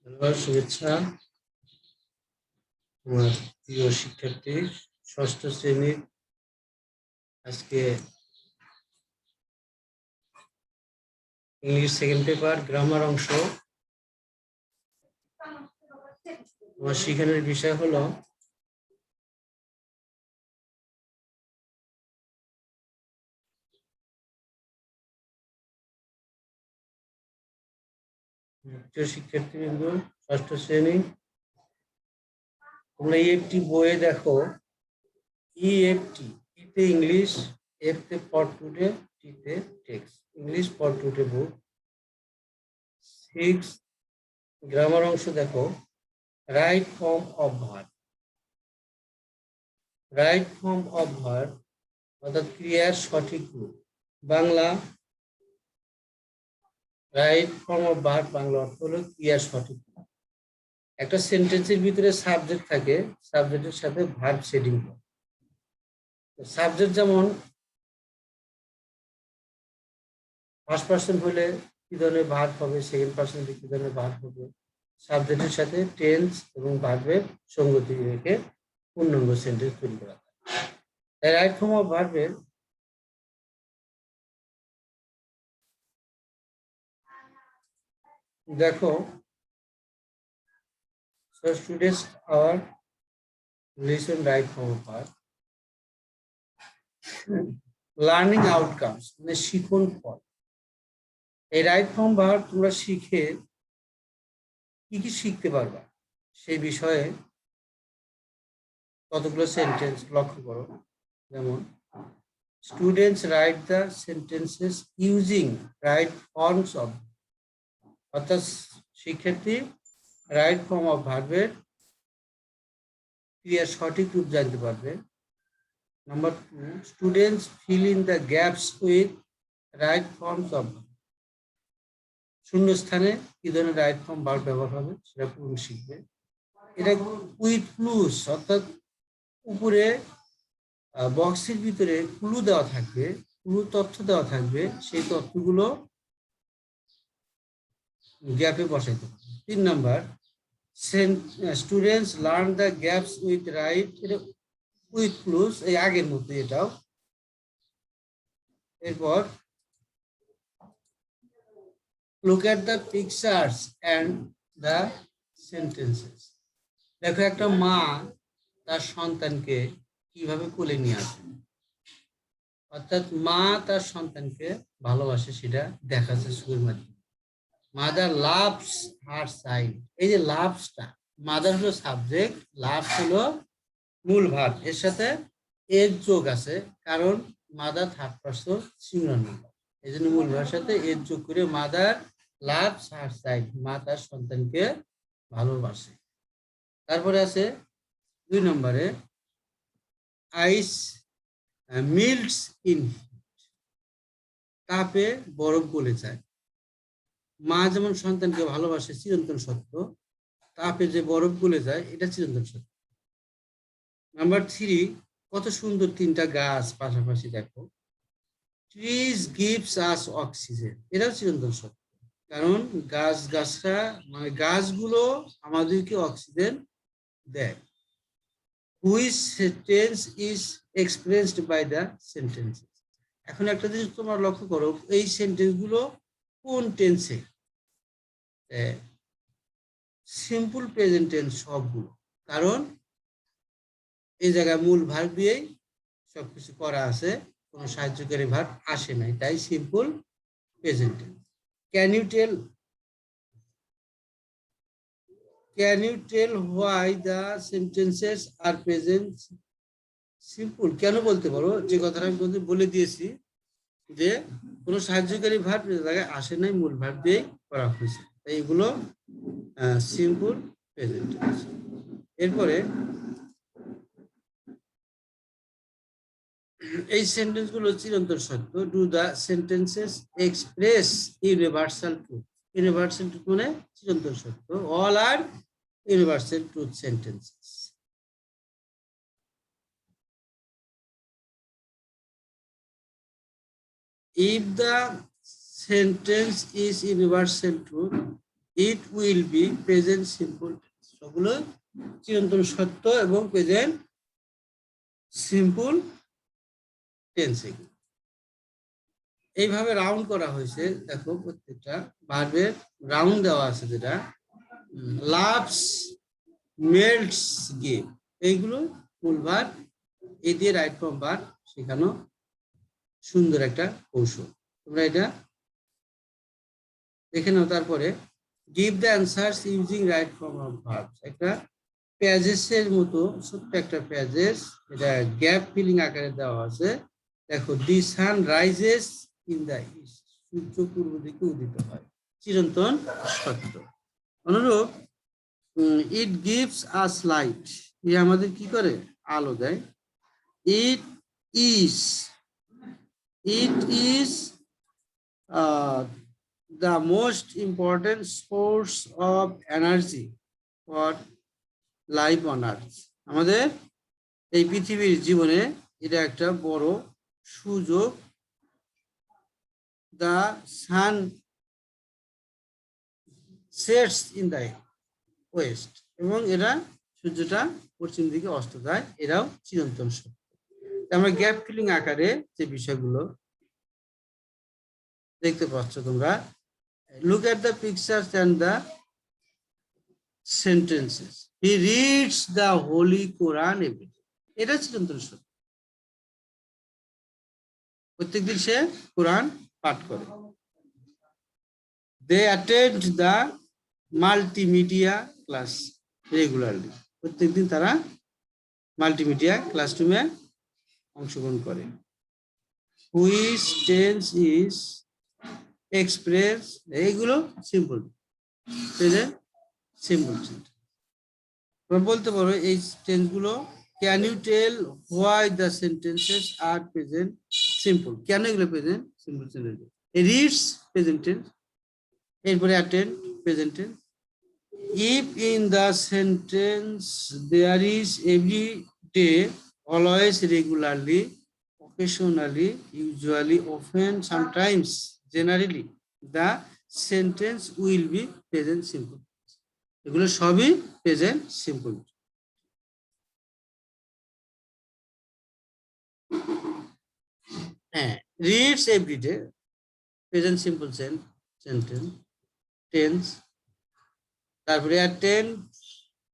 ধন্যবাদ, শুভেচ্ছা। আমার প্রিয় শিক্ষার্থী, ষষ্ঠ শ্রেণীর আজকে ইংলিশ সেকেন্ড পেপার গ্রামার অংশ। আমার শিখানোর বিষয় হলো প্রিয় শিক্ষার্থীবৃন্দ, ষষ্ঠ শ্রেণী, তোমরা EFT বইয়ে দেখো, EFT, ইতে ইংলিশ, এফ তে ফর টুডে, টিতে text, English for today book. 6 grammar অংশ দেখো, right form of verb. Right form of verb অর্থাৎ ক্রিয়ার সঠিক রূপ। Bangla right form of verb Bangla অর্থ হলো ক্রিয়ার সঠিক রূপ। একটা সেন্টেন্সের ভিতরে সাবজেক্ট থাকে, সাবজেক্টের সাথে ভার্ব শেডিং হয়। সাবজেক্ট যেমন ফার্স্ট পার্সন হলে কি ধরনের ভার্ব হবে, সেকেন্ড পার্সন হলে কি ধরনের ভার্ব হবে, সাবজেক্টের সাথে টেন্স এবং ভার্বের সঙ্গতি রেখে পূর্ণাঙ্গ সেন্টেন্স তৈরি করা হয়। তাই রাইট ফর্ম অফ ভার্বের দেখো, so students our listen right form of verb. Learning outcomes মানে শিখন ফল। এই রাইট ফর্ম ভার্ব তোমরা শিখে কি কি শিখতে পারবা সেই বিষয়ে কতগুলো সেন্টেন্স লক্ষ্য করো। যেমন students write the sentences using right forms of, অর্থাৎ শিক্ষার্থী রাইট ফর্ম অফ ভার্বের ক্রিয়ার সঠিক রূপ জানতে পারবে। Number 2, students fill in the gaps with right forms of, শূন্যস্থানে কি ধরনের রাইট ফর্ম ভার্ব ব্যবহার হবে সেটা পূরণ শিখবে। এটা উইথ ক্লুজ, অর্থাৎ উপরে বক্সের ভিতরে ক্লু দেওয়া থাকবে, ক্লু তথ্য দেওয়া থাকবে, সেই তথ্যগুলো গ্যাপে বসাইতে হবে। 3 number, students learn the gaps with right, এটা উইথ ক্লুজ, এই আগের মতো এটাও। এরপর look at the pictures and the sentences. দেখো একটা মা তার সন্তানকে কিভাবে কোলে নিয়ে আসে, অর্থাৎ মা তার সন্তানকে ভালোবাসে সেটা দেখাচ্ছে ছবির মাধ্যমে। মাদার লাভস হার চাইল্ড, এই যে লাভসটা, মাদার হলো সাবজেক্ট, লাভস হলো মূল ভার্ব, এর সাথে এর যোগ আছে, কারণ mother third person singular number, এই জন্য মূল ভার্বের সাথে এর যোগ করে মাদার লাভস হার চাইল্ড, মা তার সন্তানকে ভালোবাসে। তারপরে আছে 2 নম্বরে, আইস মিল্টস ইন, তাপে বরফ গলে যায়। মা যেমন সন্তানকে ভালোবাসে, চিরন্তন সত্য, তাপে যে বরফ গলে যায় এটা চিরন্তন সত্য। নাম্বার 3, কত সুন্দর 3টা গাছ পাশাপাশি দেখো, ট্রিজ গিভস আস অক্সিজেন, এটাও চিরন্তন সত্য, কারণ গাছরা মানে গাছগুলো আমাদেরকে অক্সিজেন দেয়। Which sentence is expressed by the sentences. এখন একটা জিনিস তোমরা লক্ষ্য করো, এই সেন্টেন্স গুলো কোন টেন্সে, সিম্পল প্রেজেন্ট টেন্স সবগুলো, কারণ এই জায়গায় মূল ভার্ব দিয়েই সবকিছু করা আছে, কোনো সাহায্যকারী ভার্ব আসে নাই, তাই simple present tense. Can you tell why the sentences are present simple? কেন বলতে পারো, যে কথাটা আমি বলে দিয়েছি যে কোনো সাহায্যকারী ভার্ব জায়গায় আসে নাই, মূল ভার্ব দিয়ে করা হয়েছে, তাই এগুলো সিম্পল প্রেজেন্ট টেন্স। এরপরে এই সেন্টেন্স গুলো চিরন্তন সত্য। Do the sentences express universal truth, universal truth মানে চিরন্তন সত্য, all are universal truth sentences. If the sentence is universal truth, it will be present simple. সবগুলো চিরন্তন সত্য এবং প্রেজেন্ট সিম্পল টেন্সে। এইভাবে রাউন্ড করা হয়েছে, দেখো প্রত্যেকটা ভার্বের রাউন্ড দেওয়া আছে, যেটা লাভস, মেল্টস, গিভ, এইগুলো মূল ভার্ব, এই দিয়ে রাইট ফর্ম ভার্ব শেখানো সুন্দর একটা কৌশল। তোমরা এটা দেখে নাও। তারপরে give the answers using right form of verbs, একটা প্যাজেসের মতো ছোট্ট একটা প্যাজেস, এটা গ্যাপ ফিলিং আকারে দেওয়া আছে। দেখো, the sun rises in the east, সূর্য পূর্ব দিকে উদিত হয়, চিরন্তন সত্য। অনুরূপ ইট গিভস আস লাইট, এ আমাদের কি করে, আলো দেয়। It is, it is the most important source of energy for life on earth, আমাদের এই পৃথিবীর জীবনে এটা একটা বড় সুযোগ। the sun sets in the west, এবং এরা সূর্যটা পশ্চিম দিকে অস্ত যায়, এরাও চিরন্তন সত্য। আমরা গ্যাপ ফিলিং আকারে যে বিষয়গুলো দেখতে পাচ্ছ তোমরা, look at the pictures and the sentences. He reads the Holy Quran every day. এটা চিরন্তন সত্য, প্রত্যেকদিন সে কোরআন পাঠ করে। They attend the multimedia class regularly, প্রত্যেকদিন তারা মাল্টিমিডিয়া ক্লাসরুমে অংশগ্রহণ করে। Which tense is express, এইগুলো সিম্পল প্রেজেন্ট সিম্পল। তোমরা বলতে পারো এই টেন্সগুলো, can you tell why the sentences are present simple, কেন এগুলো present simple sentence. Reads present tense, এরপরে attend present tense. If in the sentence there is every day, always, regularly, occasionally, usually, often, sometimes, generally, the sentence will be present simple. এগুলো সবই present simple. হ্যাঁ, reads everyday present simple sentence tense. তারপরে attend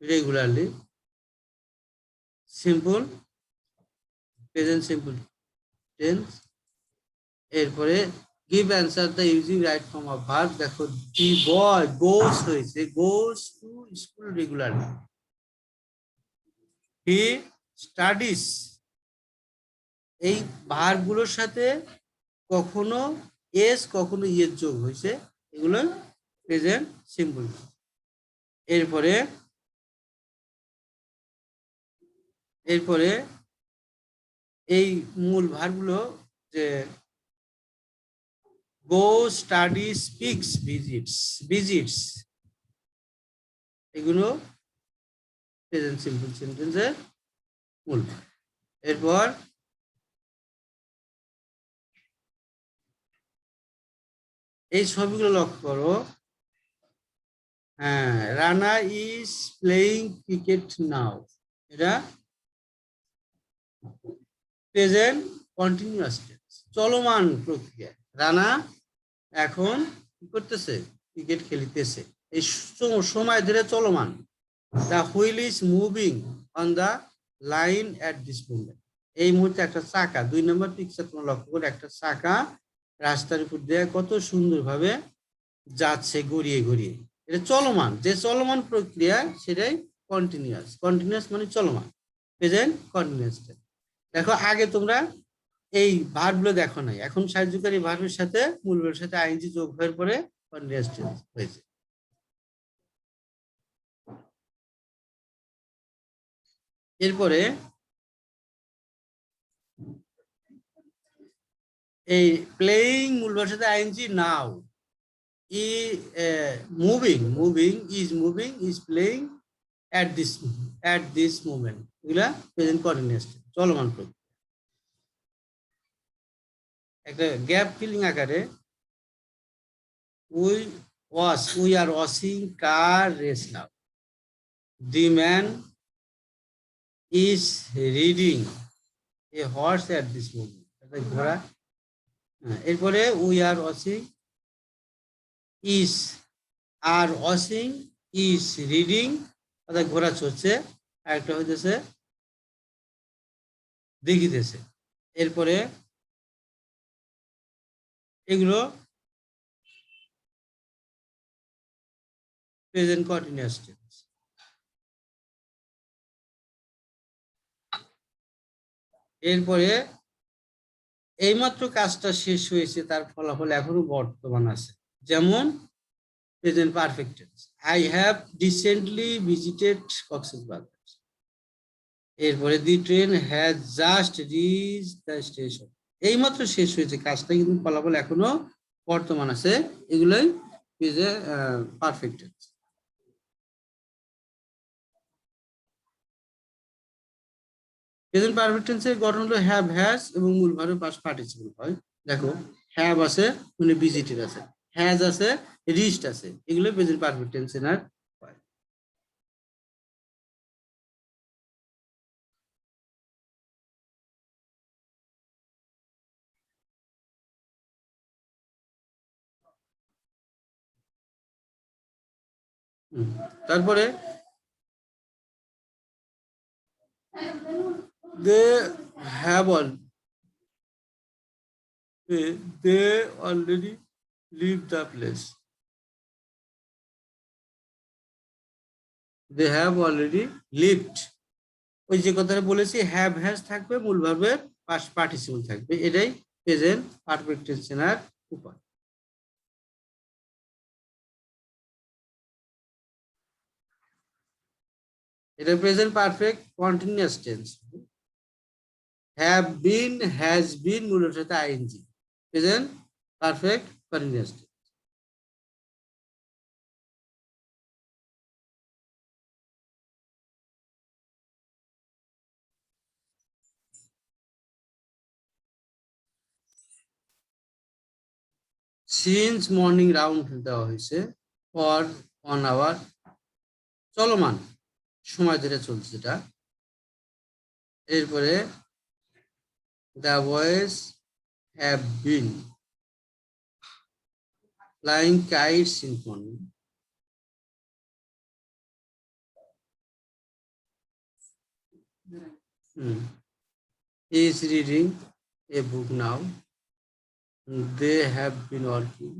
regularly simple present simple tense. এরপরে give answer the using right form of verb. দেখো, the boy goes হয়েছে, goes to school regularly. He studies, এই ভার্বগুলোর সাথে কখনো S কখনো ইয়ের যোগ হয়েছে, এগুলো প্রেজেন্ট সিম্পল। এরপরে এই মূল ভার্বগুলো যে গো, স্টাডি, স্পিক্স, ভিজিটস, এগুলো প্রেজেন্ট সিম্পল সেন্টেন্সের মূল ভার্ব। এরপর এই ছবিগুলো লক্ষ্য করো। হ্যাঁ, রানা ইজ প্লেইং ক্রিকেট নাও, এটা প্রেজেন্ট কন্টিনিউয়াস টেন্স, চলমান প্রক্রিয়া। রানা এখন কি করতেছে, ক্রিকেট খেলিতেছে, এই সময় ধরে চলমান। The wheel is moving on the line at this moment, এই মুহূর্তে একটা চাকা, 2 নম্বর পিকচার তোমরা লক্ষ্য করে, একটা চাকা রাস্তার উপর দিয়ে কত সুন্দরভাবে যাচ্ছে গড়িয়ে গড়িয়ে, এটা চলমান। যে চলমান প্রক্রিয়া সেটাই কন্টিনিউয়াস, কন্টিনিউয়াস মানে চলমান, প্রেজেন্ট কন্টিনিউয়াস। দেখো, আগে তোমরা এই ভার্বগুলো দেখো নাই, এখন সাহায্যকারী ভার্বের সাথে মূল ভার্বের সাথে আইএনজি যোগ হওয়ার পরে কন্টিনিউয়াস টেন্স হয়েছে। এরপরে এই প্লেইং মূল ভার্বের সাথে ING now, moving is playing at this moment, এগুলা প্রেজেন্ট কন্টিনিউয়াস চলমান প্রক্রিয়া। একটা গ্যাপ ফিলিং আকারে, wash, we are washing car race now. The man is riding a horse at this moment, ঘোড়া। এরপরে we are washing, is are washing, is riding অর্থাৎ ঘোড়া চড়ছে, আর একটা হইতেছে দেখিতেছে। এরপরে এগুলো প্রেজেন্ট কন্টিনিউয়াস টেন্স। এরপরে এইমাত্র কাজটা শেষ হয়েছে, তার ফলাফল এখনো বর্তমান আছে। যেমন present perfect tense, I have recently visited Cox's Bazar. এরপরে the train has just reach the station, এইমাত্র শেষ হয়েছে কাজটা, কিন্তু ফলাফল এখনো বর্তমান আছে। এগুলোই পারফেক্ট টেন্স। প্রেজেন্ট পারফেক্ট টেন্সের গঠন হলো হ্যাভ, হ্যাজ এবং মূল ভার্বের পাস্ট পার্টিসিপল হয়। দেখো হ্যাভ আছে, মানে ভিজিটেড আছে, হ্যাজ আছে, রিচড আছে, এগুলো প্রেজেন্ট পারফেক্ট টেন্স এর হয়। তারপরে they have all, they already leave the place, they have already lived. ওই যে কথাটা বলেছি, হ্যাভ হ্যাজ থাকবে, মূল ভার্বের পাস্ট পার্টিসিপল থাকবে, এটাই প্রেজেন্ট পারফেক্ট টেন্স এর উপায়। এটা present perfect continuous tense. Have been, has been, মূলের সাথে ING, present perfect continuous tense. Since morning round দেওয়া হয়েছে, ফর 1 আওয়ার, চলমান সময় ধরে চলছে এটা। এরপরে the boys have been flying kites in morning. He is reading a book now. They have been working.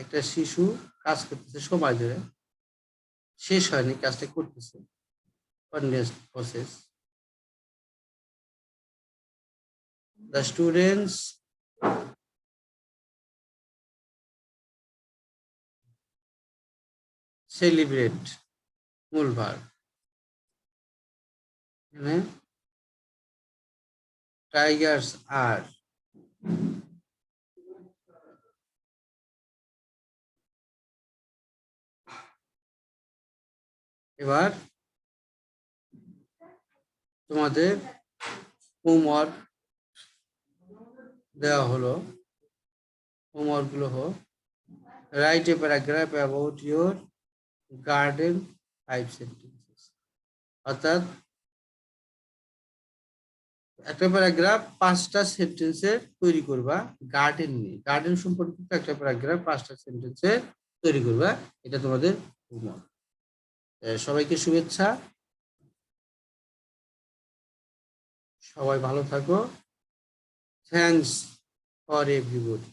একটা শিশু কাজ করতেছে সময় ধরে, শেষ হয়নি, কাজটা করতেছে, continuous process. The students celebrate, মূল ভার্ব। এখানে টাইগার্স আর, এবার তোমাদের হোমওয়ার্ক দেওয়া হলো, হোমওয়ার্ক গুলো হোক, write a paragraph about your garden 5 sentences. অর্থাৎ একটা প্যারাগ্রাফ 5টা সেন্টেন্সে তৈরি করবা গার্ডেন নিয়ে, গার্ডেন সম্পর্কিত একটা প্যারাগ্রাফ 5টা সেন্টেন্সে তৈরি করবা, এটা তোমাদের হোমওয়ার্ক। সবাইকে শুভেচ্ছা, সবাই ভালো থাকো। Thanks for everybody.